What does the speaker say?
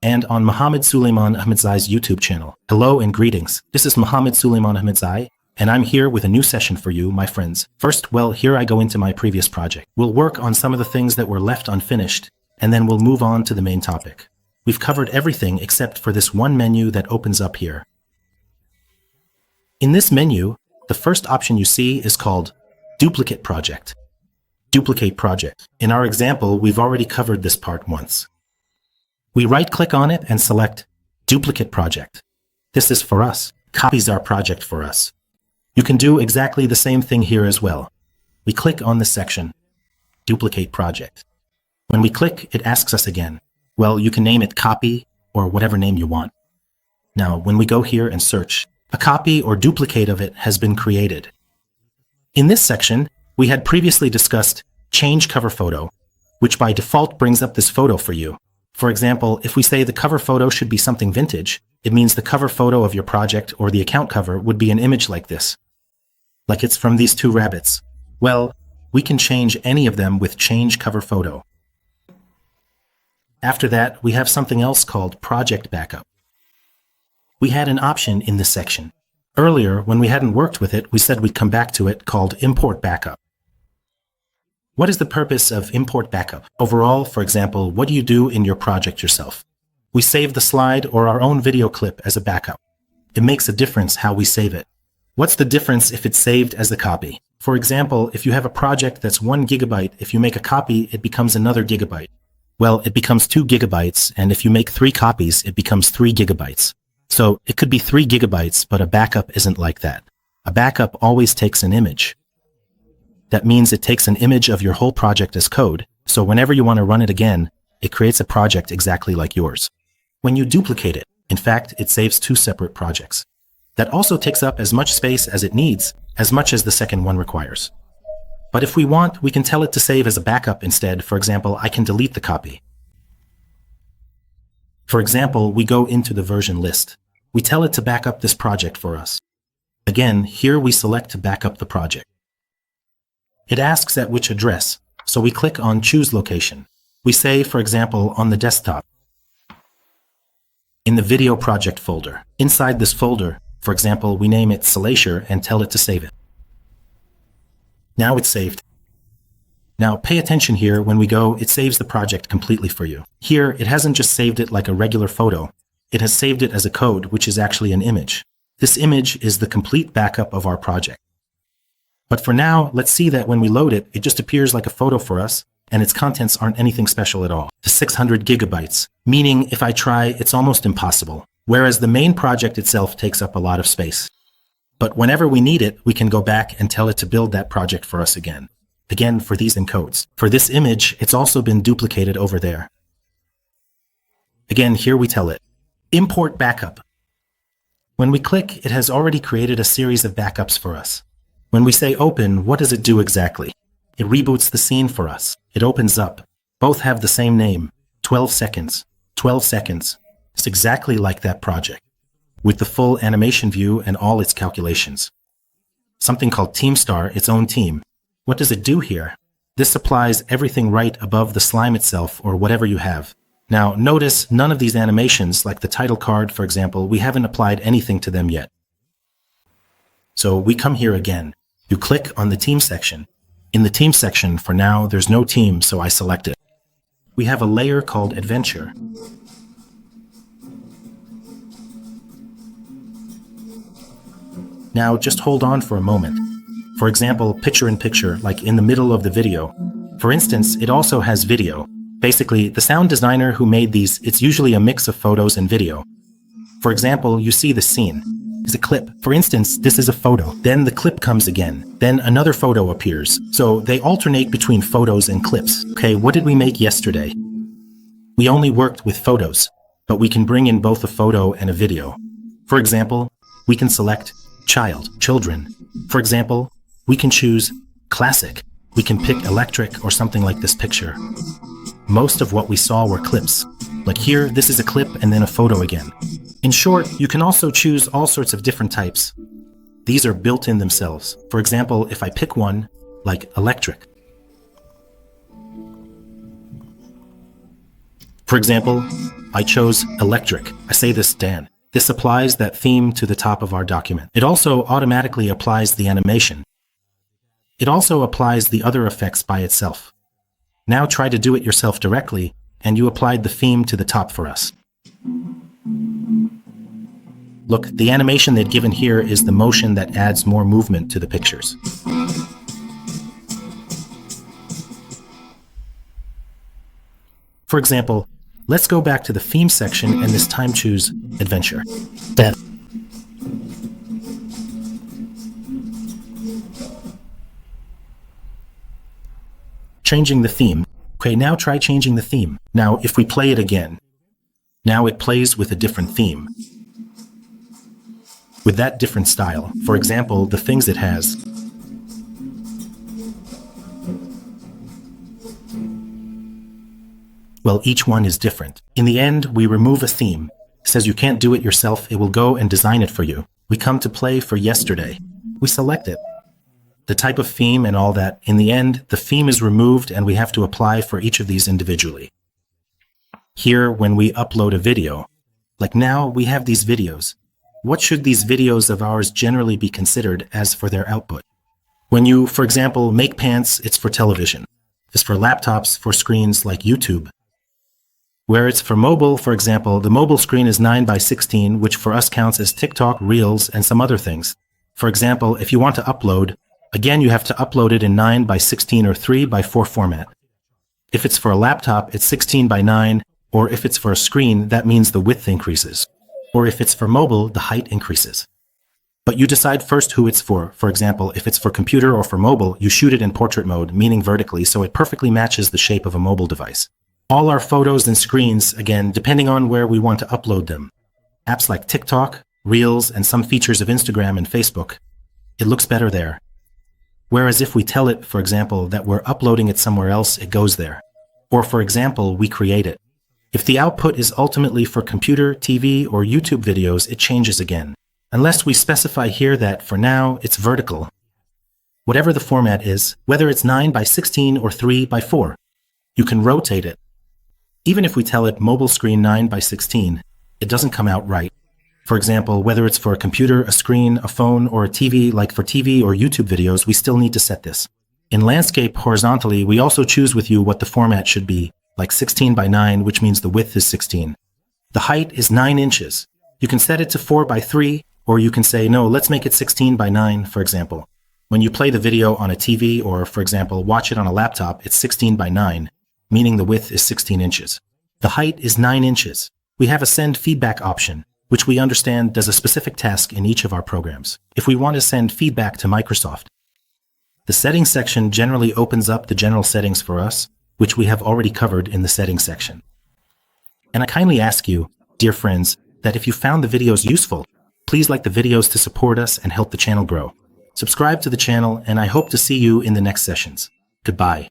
and on Muhammad Suleiman Ahmadzai's YouTube channel. Hello and greetings. This is Muhammad Suleiman Ahmadzai, and I'm here with a new session for you, my friends. First, well, here I go into my previous project. We'll work on some of the things that were left unfinished, and then we'll move on to the main topic. We've covered everything except for this one menu that opens up here. In this menu, the first option you see is called Duplicate Project. Duplicate Project. In our example, we've already covered this part once. We right-click on it and select Duplicate Project. This is for us. Copies our project for us. You can do exactly the same thing here as well. We click on this section, Duplicate Project. When we click, it asks us again. Well, you can name it copy or whatever name you want. Now, when we go here and search, a copy or duplicate of it has been created. In this section, we had previously discussed Change Cover Photo, which by default brings up this photo for you. For example, if we say the cover photo should be something vintage, it means the cover photo of your project or the account cover would be an image like this. Like it's from these two rabbits. Well, we can change any of them with Change Cover Photo. After that, we have something else called Project Backup. We had an option in this section. Earlier, when we hadn't worked with it, we said we'd come back to it called Import Backup. What is the purpose of Import Backup? Overall, for example, what do you do in your project yourself? We save the slide or our own video clip as a backup. It makes a difference how we save it. What's the difference if it's saved as a copy? For example, if you have a project that's 1 gigabyte, if you make a copy, it becomes another gigabyte. Well, it becomes 2 gigabytes, and if you make 3 copies, it becomes 3 gigabytes. So it could be 3 gigabytes, but a backup isn't like that. A backup always takes an image. That means it takes an image of your whole project as code, so whenever you want to run it again, it creates a project exactly like yours. When you duplicate it, in fact, it saves 2 separate projects. That also takes up as much space as it needs, as much as the second one requires. But if we want, we can tell it to save as a backup instead. For example, I can delete the copy. For example, we go into the version list. We tell it to back up this project for us. Again, here we select to back up the project. It asks at which address, so we click on Choose Location. We say, for example, on the desktop. In the video project folder. Inside this folder, for example, we name it Slideshow and tell it to save it. Now it's saved. Now pay attention here. When we go, it saves the project completely for you. Here, it hasn't just saved it like a regular photo. It has saved it as a code, which is actually an image. This image is the complete backup of our project. But for now, let's see that when we load it, it just appears like a photo for us, and its contents aren't anything special at all. The 600 gigabytes, meaning if I try, it's almost impossible. Whereas the main project itself takes up a lot of space. But whenever we need it, we can go back and tell it to build that project for us again. Again, for these encodes. For this image, it's also been duplicated over there. Again, here we tell it, Import Backup. When we click, it has already created a series of backups for us. When we say open, what does it do exactly? It reboots the scene for us. It opens up. Both have the same name, 12 seconds. 12 seconds. It's exactly like that project, with the full animation view and all its calculations. Something called TeamStar, its own team. What does it do here? This applies everything right above the slime itself or whatever you have. Now notice none of these animations, like the title card for example, we haven't applied anything to them yet. So we come here again. You click on the team section. In the team section, for now, there's no team, so I select it. We have a layer called Adventure. Now just hold on for a moment. For example, picture-in-picture, like in the middle of the video. For instance, it also has video. Basically, the sound designer who made these, it's usually a mix of photos and video. For example, you see the scene. Is a clip. For instance, this is a photo. Then the clip comes again. Then another photo appears. So they alternate between photos and clips. Okay, what did we make yesterday? We only worked with photos, but we can bring in both a photo and a video. For example, we can select child, children. For example, we can choose classic. We can pick electric or something like this picture. Most of what we saw were clips. Like here, this is a clip and then a photo again. In short, you can also choose all sorts of different types. These are built in themselves. For example, if I pick one, like electric, For example, I chose electric. I say this Dan. This applies that theme to the top of our document. It also automatically applies the animation. It also applies the other effects by itself. Now try to do it yourself directly, and you applied the theme to the top for us. Look, the animation they've given here is the motion that adds more movement to the pictures. For example, let's go back to the theme section and this time choose adventure. Death. Changing the theme. Okay, now try changing the theme. Now, if we play it again, now it plays with a different theme. With that different style. For example, the things it has. Well, each one is different. In the end, we remove a theme. It says you can't do it yourself, it will go and design it for you. We come to play for yesterday. We select it. The type of theme and all that. In the end, the theme is removed and we have to apply for each of these individually. Here, when we upload a video, like now we have these videos. What should these videos of ours generally be considered as for their output? When you, for example, make pants, it's for television. It's for laptops, for screens like YouTube. Where it's for mobile, for example, the mobile screen is 9:16, which for us counts as TikTok, Reels, and some other things. For example, if you want to upload, again, you have to upload it in 9:16 or 3:4 format. If it's for a laptop, it's 16:9, or if it's for a screen, that means the width increases. Or if it's for mobile, the height increases. But you decide first who it's for. For example, if it's for computer or for mobile, you shoot it in portrait mode, meaning vertically, so it perfectly matches the shape of a mobile device. All our photos and screens, again, depending on where we want to upload them. Apps like TikTok, Reels, and some features of Instagram and Facebook, it looks better there. Whereas if we tell it, for example, that we're uploading it somewhere else, it goes there. Or for example, we create it. If the output is ultimately for computer, TV, or YouTube videos, it changes again. Unless we specify here that, for now, it's vertical. Whatever the format is, whether it's 9:16 or 3:4, you can rotate it. Even if we tell it mobile screen 9:16, it doesn't come out right. For example, whether it's for a computer, a screen, a phone, or a TV, like for TV or YouTube videos, we still need to set this. In landscape, horizontally, we also choose with you what the format should be, like 16:9, which means the width is 16. The height is 9 inches. You can set it to 4:3, or you can say, no, let's make it 16:9, for example. When you play the video on a TV, or for example, watch it on a laptop, it's 16:9, meaning the width is 16 inches. The height is 9 inches. We have a send feedback option, which we understand does a specific task in each of our programs. If we want to send feedback to Microsoft, the settings section generally opens up the general settings for us, which we have already covered in the settings section. And I kindly ask you, dear friends, that if you found the videos useful, please like the videos to support us and help the channel grow. Subscribe to the channel, and I hope to see you in the next sessions. Goodbye.